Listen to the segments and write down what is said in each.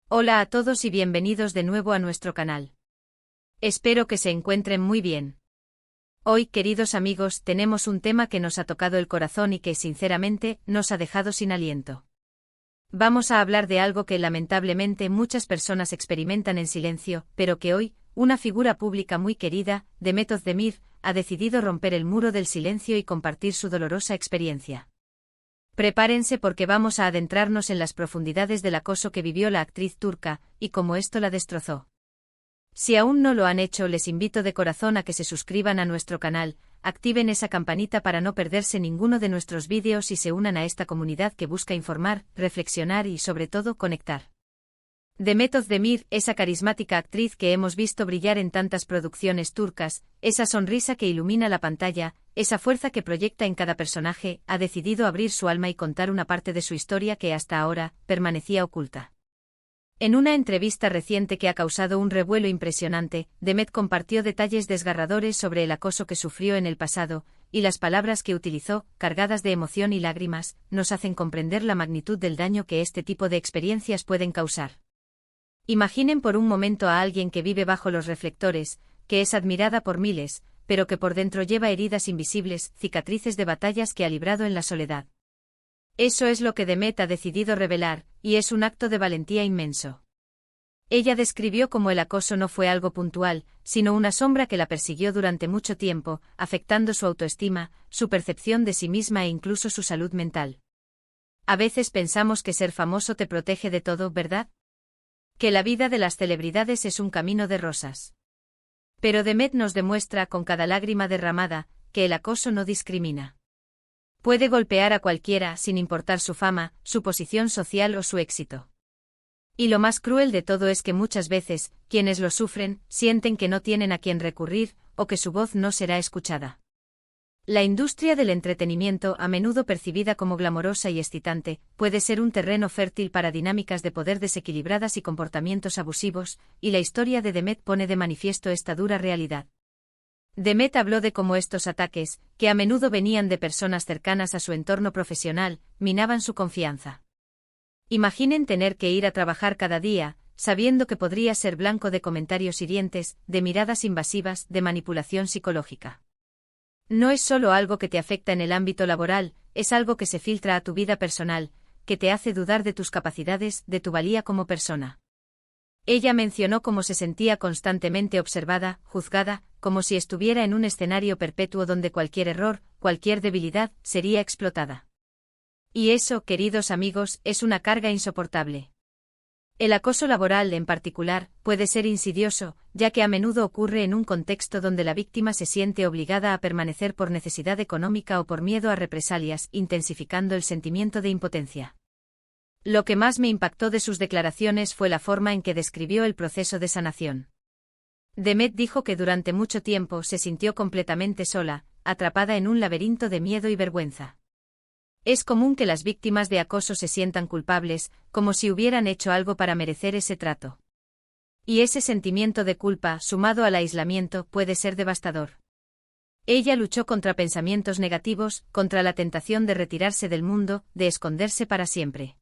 Hola a todos y bienvenidos de nuevo a nuestro canal. Espero que se encuentren muy bien. Hoy, queridos amigos, tenemos un tema que nos ha tocado el corazón y que, sinceramente, nos ha dejado sin aliento. Vamos a hablar de algo que lamentablemente muchas personas experimentan en silencio, pero que hoy, una figura pública muy querida, Demet Özdemir, ha decidido romper el muro del silencio y compartir su dolorosa experiencia. Prepárense porque vamos a adentrarnos en las profundidades del acoso que vivió la actriz turca, y cómo esto la destrozó. Si aún no lo han hecho, les invito de corazón a que se suscriban a nuestro canal, activen esa campanita para no perderse ninguno de nuestros vídeos y se unan a esta comunidad que busca informar, reflexionar y sobre todo conectar. Demet Özdemir, esa carismática actriz que hemos visto brillar en tantas producciones turcas, esa sonrisa que ilumina la pantalla, esa fuerza que proyecta en cada personaje, ha decidido abrir su alma y contar una parte de su historia que hasta ahora permanecía oculta. En una entrevista reciente que ha causado un revuelo impresionante, Demet compartió detalles desgarradores sobre el acoso que sufrió en el pasado, y las palabras que utilizó, cargadas de emoción y lágrimas, nos hacen comprender la magnitud del daño que este tipo de experiencias pueden causar. Imaginen por un momento a alguien que vive bajo los reflectores, que es admirada por miles, pero que por dentro lleva heridas invisibles, cicatrices de batallas que ha librado en la soledad. Eso es lo que Demet ha decidido revelar, y es un acto de valentía inmenso. Ella describió cómo el acoso no fue algo puntual, sino una sombra que la persiguió durante mucho tiempo, afectando su autoestima, su percepción de sí misma e incluso su salud mental. A veces pensamos que ser famoso te protege de todo, ¿verdad? Que la vida de las celebridades es un camino de rosas. Pero Demet nos demuestra con cada lágrima derramada, que el acoso no discrimina. Puede golpear a cualquiera sin importar su fama, su posición social o su éxito. Y lo más cruel de todo es que muchas veces, quienes lo sufren, sienten que no tienen a quien recurrir, o que su voz no será escuchada. La industria del entretenimiento, a menudo percibida como glamorosa y excitante, puede ser un terreno fértil para dinámicas de poder desequilibradas y comportamientos abusivos, y la historia de Demet pone de manifiesto esta dura realidad. Demet habló de cómo estos ataques, que a menudo venían de personas cercanas a su entorno profesional, minaban su confianza. Imaginen tener que ir a trabajar cada día, sabiendo que podría ser blanco de comentarios hirientes, de miradas invasivas, de manipulación psicológica. No es solo algo que te afecta en el ámbito laboral, es algo que se filtra a tu vida personal, que te hace dudar de tus capacidades, de tu valía como persona. Ella mencionó cómo se sentía constantemente observada, juzgada, como si estuviera en un escenario perpetuo donde cualquier error, cualquier debilidad, sería explotada. Y eso, queridos amigos, es una carga insoportable. El acoso laboral, en particular, puede ser insidioso, ya que a menudo ocurre en un contexto donde la víctima se siente obligada a permanecer por necesidad económica o por miedo a represalias, intensificando el sentimiento de impotencia. Lo que más me impactó de sus declaraciones fue la forma en que describió el proceso de sanación. Demet dijo que durante mucho tiempo se sintió completamente sola, atrapada en un laberinto de miedo y vergüenza. Es común que las víctimas de acoso se sientan culpables, como si hubieran hecho algo para merecer ese trato. Y ese sentimiento de culpa, sumado al aislamiento, puede ser devastador. Ella luchó contra pensamientos negativos, contra la tentación de retirarse del mundo, de esconderse para siempre.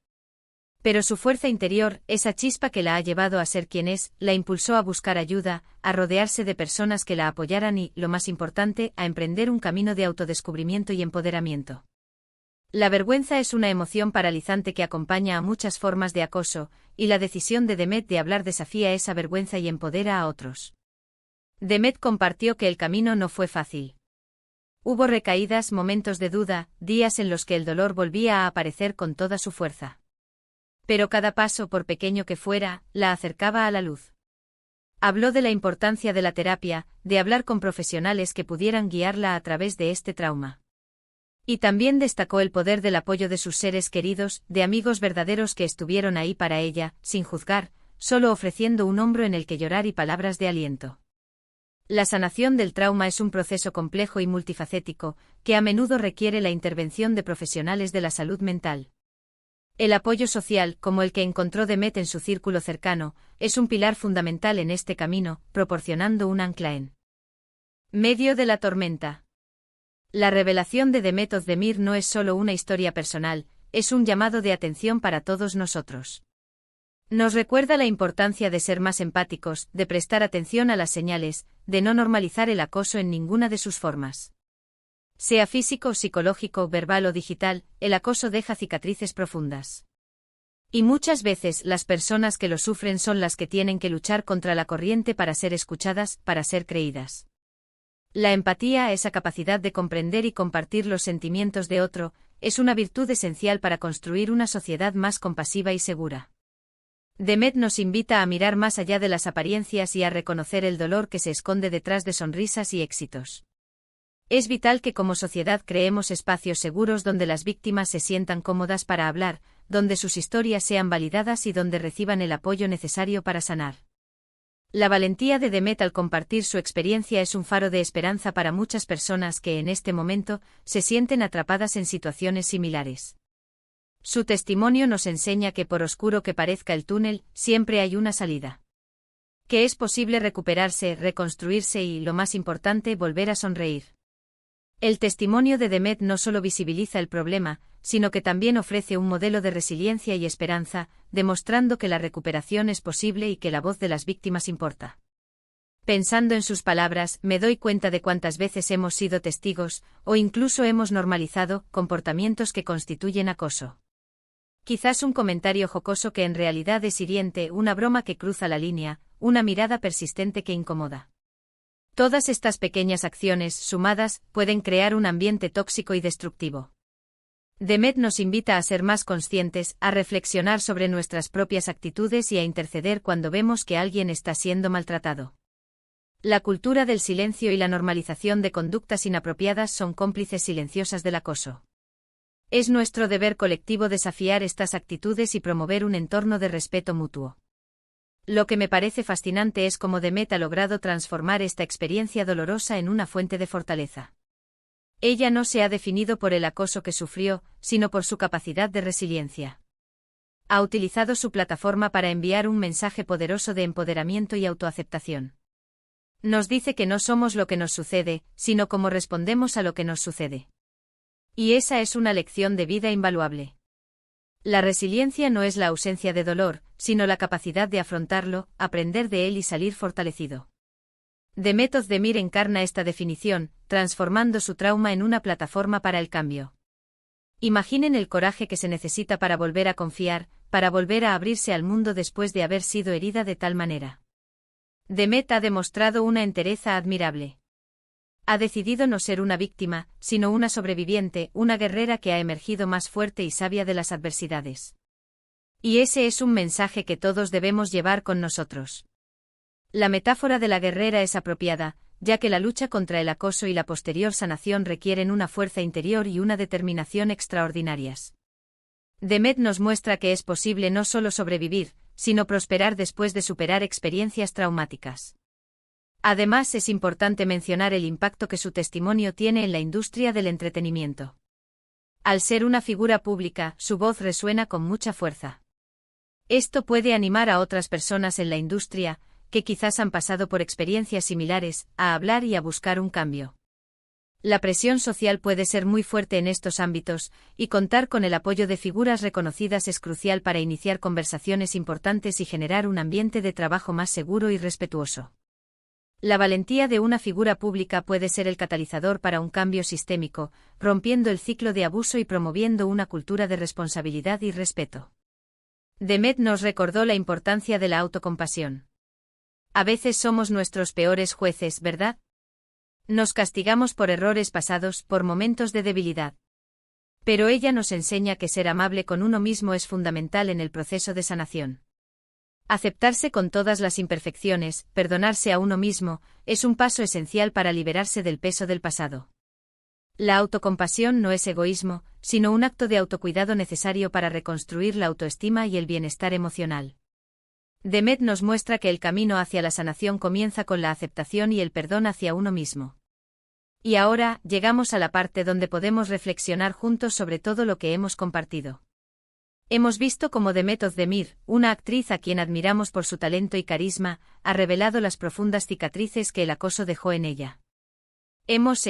Pero su fuerza interior, esa chispa que la ha llevado a ser quien es, la impulsó a buscar ayuda, a rodearse de personas que la apoyaran y, lo más importante, a emprender un camino de autodescubrimiento y empoderamiento. La vergüenza es una emoción paralizante que acompaña a muchas formas de acoso, y la decisión de Demet de hablar desafía esa vergüenza y empodera a otros. Demet compartió que el camino no fue fácil. Hubo recaídas, momentos de duda, días en los que el dolor volvía a aparecer con toda su fuerza. Pero cada paso, por pequeño que fuera, la acercaba a la luz. Habló de la importancia de la terapia, de hablar con profesionales que pudieran guiarla a través de este trauma. Y también destacó el poder del apoyo de sus seres queridos, de amigos verdaderos que estuvieron ahí para ella, sin juzgar, solo ofreciendo un hombro en el que llorar y palabras de aliento. La sanación del trauma es un proceso complejo y multifacético, que a menudo requiere la intervención de profesionales de la salud mental. El apoyo social, como el que encontró Demet en su círculo cercano, es un pilar fundamental en este camino, proporcionando un ancla en medio de la tormenta. La revelación de Demet Özdemir no es solo una historia personal, es un llamado de atención para todos nosotros. Nos recuerda la importancia de ser más empáticos, de prestar atención a las señales, de no normalizar el acoso en ninguna de sus formas. Sea físico, psicológico, verbal o digital, el acoso deja cicatrices profundas. Y muchas veces las personas que lo sufren son las que tienen que luchar contra la corriente para ser escuchadas, para ser creídas. La empatía, esa capacidad de comprender y compartir los sentimientos de otro, es una virtud esencial para construir una sociedad más compasiva y segura. Demet nos invita a mirar más allá de las apariencias y a reconocer el dolor que se esconde detrás de sonrisas y éxitos. Es vital que como sociedad creemos espacios seguros donde las víctimas se sientan cómodas para hablar, donde sus historias sean validadas y donde reciban el apoyo necesario para sanar. La valentía de Demet al compartir su experiencia es un faro de esperanza para muchas personas que en este momento se sienten atrapadas en situaciones similares. Su testimonio nos enseña que por oscuro que parezca el túnel, siempre hay una salida. Que es posible recuperarse, reconstruirse y, lo más importante, volver a sonreír. El testimonio de Demet no solo visibiliza el problema, sino que también ofrece un modelo de resiliencia y esperanza, demostrando que la recuperación es posible y que la voz de las víctimas importa. Pensando en sus palabras, me doy cuenta de cuántas veces hemos sido testigos, o incluso hemos normalizado, comportamientos que constituyen acoso. Quizás un comentario jocoso que en realidad es hiriente, una broma que cruza la línea, una mirada persistente que incomoda. Todas estas pequeñas acciones, sumadas, pueden crear un ambiente tóxico y destructivo. Demet nos invita a ser más conscientes, a reflexionar sobre nuestras propias actitudes y a interceder cuando vemos que alguien está siendo maltratado. La cultura del silencio y la normalización de conductas inapropiadas son cómplices silenciosas del acoso. Es nuestro deber colectivo desafiar estas actitudes y promover un entorno de respeto mutuo. Lo que me parece fascinante es cómo Demet ha logrado transformar esta experiencia dolorosa en una fuente de fortaleza. Ella no se ha definido por el acoso que sufrió, sino por su capacidad de resiliencia. Ha utilizado su plataforma para enviar un mensaje poderoso de empoderamiento y autoaceptación. Nos dice que no somos lo que nos sucede, sino cómo respondemos a lo que nos sucede. Y esa es una lección de vida invaluable. La resiliencia no es la ausencia de dolor, sino la capacidad de afrontarlo, aprender de él y salir fortalecido. Demet Özdemir encarna esta definición, transformando su trauma en una plataforma para el cambio. Imaginen el coraje que se necesita para volver a confiar, para volver a abrirse al mundo después de haber sido herida de tal manera. Demet ha demostrado una entereza admirable. Ha decidido no ser una víctima, sino una sobreviviente, una guerrera que ha emergido más fuerte y sabia de las adversidades. Y ese es un mensaje que todos debemos llevar con nosotros. La metáfora de la guerrera es apropiada, ya que la lucha contra el acoso y la posterior sanación requieren una fuerza interior y una determinación extraordinarias. Demet nos muestra que es posible no solo sobrevivir, sino prosperar después de superar experiencias traumáticas. Además, es importante mencionar el impacto que su testimonio tiene en la industria del entretenimiento. Al ser una figura pública, su voz resuena con mucha fuerza. Esto puede animar a otras personas en la industria, que quizás han pasado por experiencias similares, a hablar y a buscar un cambio. La presión social puede ser muy fuerte en estos ámbitos, y contar con el apoyo de figuras reconocidas es crucial para iniciar conversaciones importantes y generar un ambiente de trabajo más seguro y respetuoso. La valentía de una figura pública puede ser el catalizador para un cambio sistémico, rompiendo el ciclo de abuso y promoviendo una cultura de responsabilidad y respeto. Demet nos recordó la importancia de la autocompasión. A veces somos nuestros peores jueces, ¿verdad? Nos castigamos por errores pasados, por momentos de debilidad. Pero ella nos enseña que ser amable con uno mismo es fundamental en el proceso de sanación. Aceptarse con todas las imperfecciones, perdonarse a uno mismo, es un paso esencial para liberarse del peso del pasado. La autocompasión no es egoísmo, sino un acto de autocuidado necesario para reconstruir la autoestima y el bienestar emocional. Demet nos muestra que el camino hacia la sanación comienza con la aceptación y el perdón hacia uno mismo. Y ahora, llegamos a la parte donde podemos reflexionar juntos sobre todo lo que hemos compartido. Hemos visto cómo Demet Özdemir, una actriz a quien admiramos por su talento y carisma, ha revelado las profundas cicatrices que el acoso dejó en ella. Hemos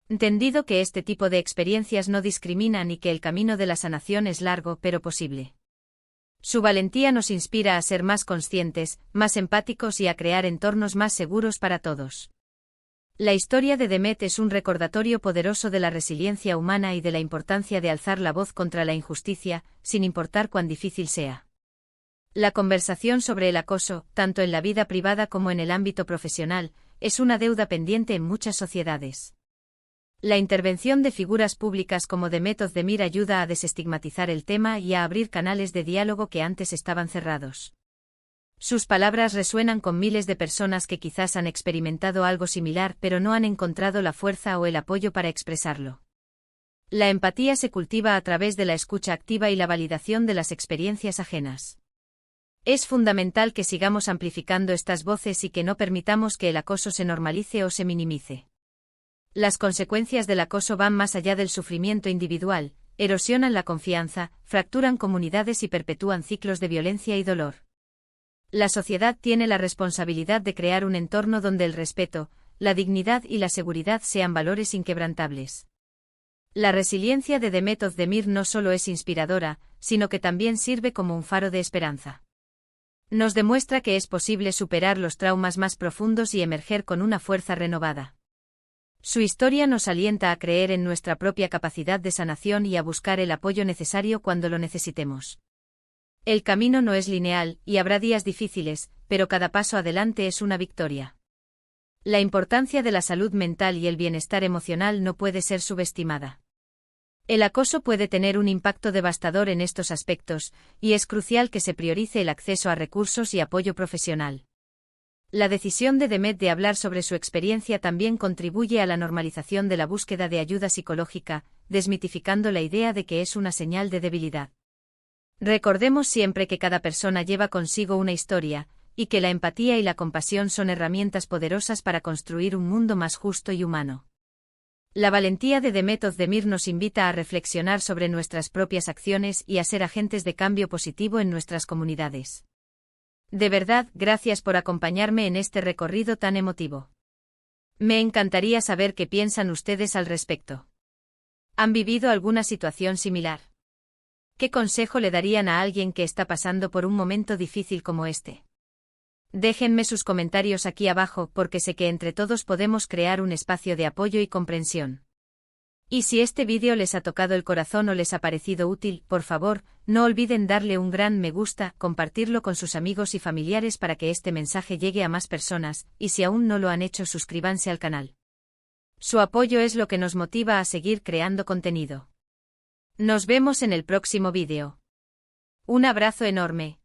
entendido que este tipo de experiencias no discriminan y que el camino de la sanación es largo pero posible. Su valentía nos inspira a ser más conscientes, más empáticos y a crear entornos más seguros para todos. La historia de Demet es un recordatorio poderoso de la resiliencia humana y de la importancia de alzar la voz contra la injusticia, sin importar cuán difícil sea. La conversación sobre el acoso, tanto en la vida privada como en el ámbito profesional, es una deuda pendiente en muchas sociedades. La intervención de figuras públicas como Demet Özdemir ayuda a desestigmatizar el tema y a abrir canales de diálogo que antes estaban cerrados. Sus palabras resuenan con miles de personas que quizás han experimentado algo similar pero no han encontrado la fuerza o el apoyo para expresarlo. La empatía se cultiva a través de la escucha activa y la validación de las experiencias ajenas. Es fundamental que sigamos amplificando estas voces y que no permitamos que el acoso se normalice o se minimice. Las consecuencias del acoso van más allá del sufrimiento individual, erosionan la confianza, fracturan comunidades y perpetúan ciclos de violencia y dolor. La sociedad tiene la responsabilidad de crear un entorno donde el respeto, la dignidad y la seguridad sean valores inquebrantables. La resiliencia de Demet Özdemir no solo es inspiradora, sino que también sirve como un faro de esperanza. Nos demuestra que es posible superar los traumas más profundos y emerger con una fuerza renovada. Su historia nos alienta a creer en nuestra propia capacidad de sanación y a buscar el apoyo necesario cuando lo necesitemos. El camino no es lineal, y habrá días difíciles, pero cada paso adelante es una victoria. La importancia de la salud mental y el bienestar emocional no puede ser subestimada. El acoso puede tener un impacto devastador en estos aspectos, y es crucial que se priorice el acceso a recursos y apoyo profesional. La decisión de Demet de hablar sobre su experiencia también contribuye a la normalización de la búsqueda de ayuda psicológica, desmitificando la idea de que es una señal de debilidad. Recordemos siempre que cada persona lleva consigo una historia, y que la empatía y la compasión son herramientas poderosas para construir un mundo más justo y humano. La valentía de Demet Özdemir nos invita a reflexionar sobre nuestras propias acciones y a ser agentes de cambio positivo en nuestras comunidades. De verdad, gracias por acompañarme en este recorrido tan emotivo. Me encantaría saber qué piensan ustedes al respecto. ¿Han vivido alguna situación similar? ¿Qué consejo le darían a alguien que está pasando por un momento difícil como este? Déjenme sus comentarios aquí abajo porque sé que entre todos podemos crear un espacio de apoyo y comprensión. Y si este vídeo les ha tocado el corazón o les ha parecido útil, por favor, no olviden darle un gran me gusta, compartirlo con sus amigos y familiares para que este mensaje llegue a más personas, y si aún no lo han hecho, suscríbanse al canal. Su apoyo es lo que nos motiva a seguir creando contenido. Nos vemos en el próximo vídeo. Un abrazo enorme.